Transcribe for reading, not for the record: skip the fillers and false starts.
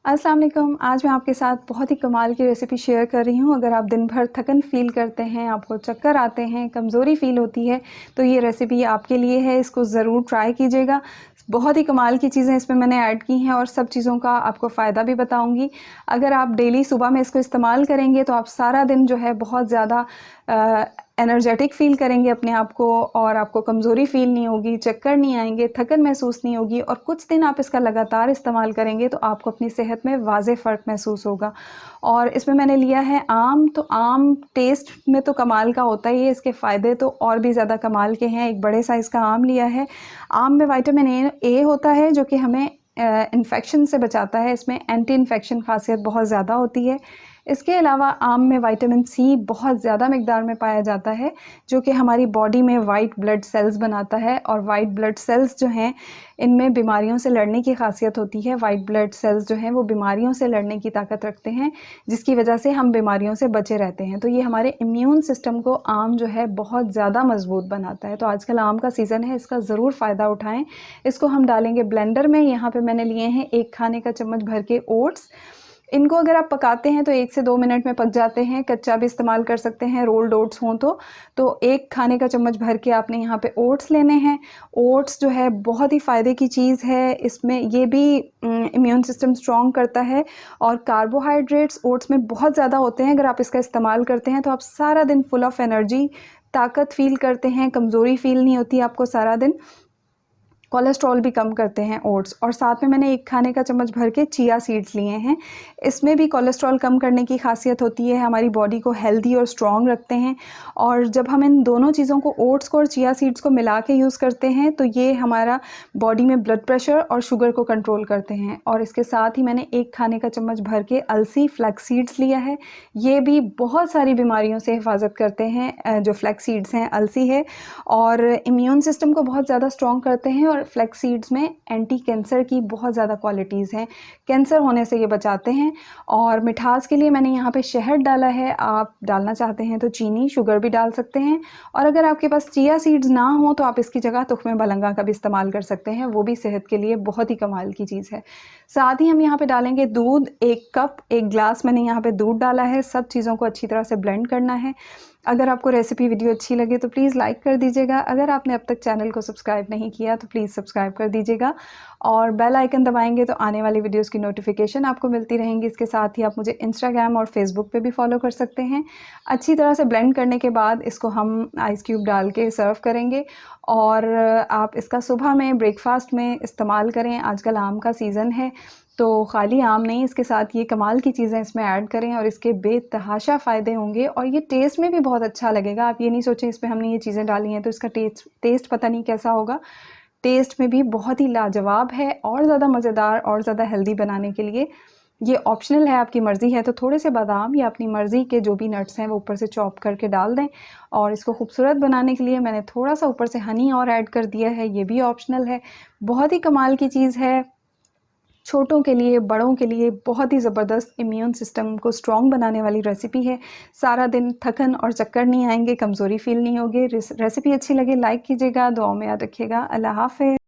अस्सलाम वालेकुम। आज मैं आपके साथ बहुत ही कमाल की रेसिपी शेयर कर रही हूँ। अगर आप दिन भर थकन फ़ील करते हैं, आपको चक्कर आते हैं, कमज़ोरी फ़ील होती है, तो ये रेसिपी आपके लिए है। इसको ज़रूर ट्राई कीजिएगा। बहुत ही कमाल की चीज़ें इसमें मैंने ऐड की हैं और सब चीज़ों का आपको फ़ायदा भी बताऊँगी। अगर आप डेली सुबह में इसको इस्तेमाल करेंगे तो आप सारा दिन जो है बहुत ज़्यादा एनर्जेटिक फ़ील करेंगे अपने आप को और आपको कमज़ोरी फ़ील नहीं होगी, चक्कर नहीं आएँगे, थकन महसूस नहीं होगी और कुछ दिन आप इसका लगातार इस्तेमाल करेंगे तो आपको अपनी सेहत में वाज़े फ़र्क महसूस होगा। और इसमें मैंने लिया है आम, तो आम टेस्ट में तो कमाल का होता ही है, इसके फ़ायदे तो और भी ज़्यादा कमाल के हैं। एक बड़े साइज़ का आम लिया है। आम में विटामिन ए होता है जो कि हमें इन्फेक्शन से बचाता है। इसमें एंटी इन्फेक्शन ख़ासियत बहुत ज़्यादा होती है। इसके अलावा आम में विटामिन सी बहुत ज़्यादा मिक़दार में पाया जाता है, जो कि हमारी बॉडी में वाइट ब्लड सेल्स बनाता है और वाइट ब्लड सेल्स जो हैं, इनमें बीमारियों से लड़ने की ख़ासियत होती है। वाइट ब्लड सेल्स जो हैं, वो बीमारियों से लड़ने की ताकत रखते हैं, जिसकी वजह से हम बीमारियों से बचे रहते हैं। तो ये हमारे इम्यून सिस्टम को आम जो है बहुत ज़्यादा मज़बूत बनाता है। तो आजकल आम का सीज़न है, इसका ज़रूर फ़ायदा उठाएँ। इसको हम डालेंगे ब्लेंडर में। यहाँ पे मैंने लिए हैं 1 खाने का चम्मच भर के ओट्स। इनको अगर आप पकाते हैं तो 1 से 2 मिनट में पक जाते हैं। कच्चा भी इस्तेमाल कर सकते हैं, रोल्ड ओट्स हों तो 1 खाने का चम्मच भर के आपने यहाँ पे ओट्स लेने हैं। ओट्स जो है बहुत ही फ़ायदे की चीज़ है। इसमें ये भी इम्यून सिस्टम स्ट्रॉन्ग करता है और कार्बोहाइड्रेट्स ओट्स में बहुत ज़्यादा होते हैं। अगर आप इसका इस्तेमाल करते हैं तो आप सारा दिन फुल ऑफ एनर्जी, ताकत फ़ील करते हैं, कमज़ोरी फ़ील नहीं होती आपको सारा दिन। कोलेस्ट्रॉल भी कम करते हैं ओट्स। और साथ में मैंने 1 खाने का चम्मच भर के चिया सीड्स लिए हैं। इसमें भी कोलेस्ट्रॉल कम करने की ख़ासियत होती है, हमारी बॉडी को हेल्दी और स्ट्रॉन्ग रखते हैं। और जब हम इन दोनों चीज़ों को, ओट्स को और चिया सीड्स को मिला के यूज़ करते हैं, तो ये हमारा बॉडी में ब्लड प्रेशर और शुगर को कंट्रोल करते हैं। और इसके साथ ही मैंने 1 खाने का चम्मच भर के अलसी फ्लैक्स सीड्स लिया है। ये भी बहुत सारी बीमारियों से हिफाजत करते हैं। जो फ्लैक्स सीड्स हैं, अलसी है, और इम्यून सिस्टम को बहुत ज़्यादा स्ट्रॉन्ग करते हैं। और फ्लैक्स सीड्स में एंटी कैंसर की बहुत ज़्यादा क्वालिटीज़ हैं, कैंसर होने से ये बचाते हैं। और मिठास के लिए मैंने यहाँ पे शहद डाला है। आप डालना चाहते हैं तो चीनी, शुगर भी डाल सकते हैं। और अगर आपके पास चिया सीड्स ना हो तो आप इसकी जगह तुख्मे बलंगा का भी इस्तेमाल कर सकते हैं, वो भी सेहत के लिए बहुत ही कमाल की चीज़ है। साथ ही हम यहाँ पे डालेंगे दूध। 1 कप 1 ग्लास मैंने यहाँ पे दूध डाला है। सब चीज़ों को अच्छी तरह से ब्लेंड करना है। अगर आपको रेसिपी वीडियो अच्छी लगे तो प्लीज़ लाइक कर दीजिएगा। अगर आपने अब तक चैनल को सब्सक्राइब नहीं किया तो प्लीज़ सब्सक्राइब कर दीजिएगा और बेल आइकन दबाएंगे तो आने वाली वीडियोस की नोटिफिकेशन आपको मिलती रहेंगी। इसके साथ ही आप मुझे इंस्टाग्राम और फेसबुक पे भी फॉलो कर सकते हैं। अच्छी तरह से ब्लेंड करने के बाद इसको हम आइस क्यूब डाल के सर्व करेंगे और आप इसका सुबह में ब्रेकफास्ट में इस्तेमाल करें। आजकल आम का सीज़न है, तो खाली आम नहीं, इसके साथ ये कमाल की चीज़ें इसमें ऐड करें और इसके बेतहाशा फ़ायदे होंगे और ये टेस्ट में भी बहुत अच्छा लगेगा। आप ये नहीं सोचें इसमें हमने ये चीज़ें डाली हैं तो इसका टेस्ट पता नहीं कैसा होगा। टेस्ट में भी बहुत ही लाजवाब है और ज़्यादा मज़ेदार और ज़्यादा हेल्दी बनाने के लिए ये ऑप्शनल है, आपकी मर्ज़ी है। तो थोड़े से बादाम या अपनी मर्ज़ी के जो भी नट्स हैं वो ऊपर से चॉप करके डाल दें। और इसको खूबसूरत बनाने के लिए मैंने थोड़ा सा ऊपर से हनी और ऐड कर दिया है, ये भी ऑप्शनल है। बहुत ही कमाल की चीज़ है, छोटों के लिए, बड़ों के लिए बहुत ही ज़बरदस्त इम्यून सिस्टम को स्ट्रॉन्ग बनाने वाली रेसिपी है। सारा दिन थकन और चक्कर नहीं आएंगे, कमज़ोरी फ़ील नहीं होगी। रेसिपी अच्छी लगे लाइक कीजिएगा, दुआओं में याद रखिएगा। अल्लाह हाफ़िज़।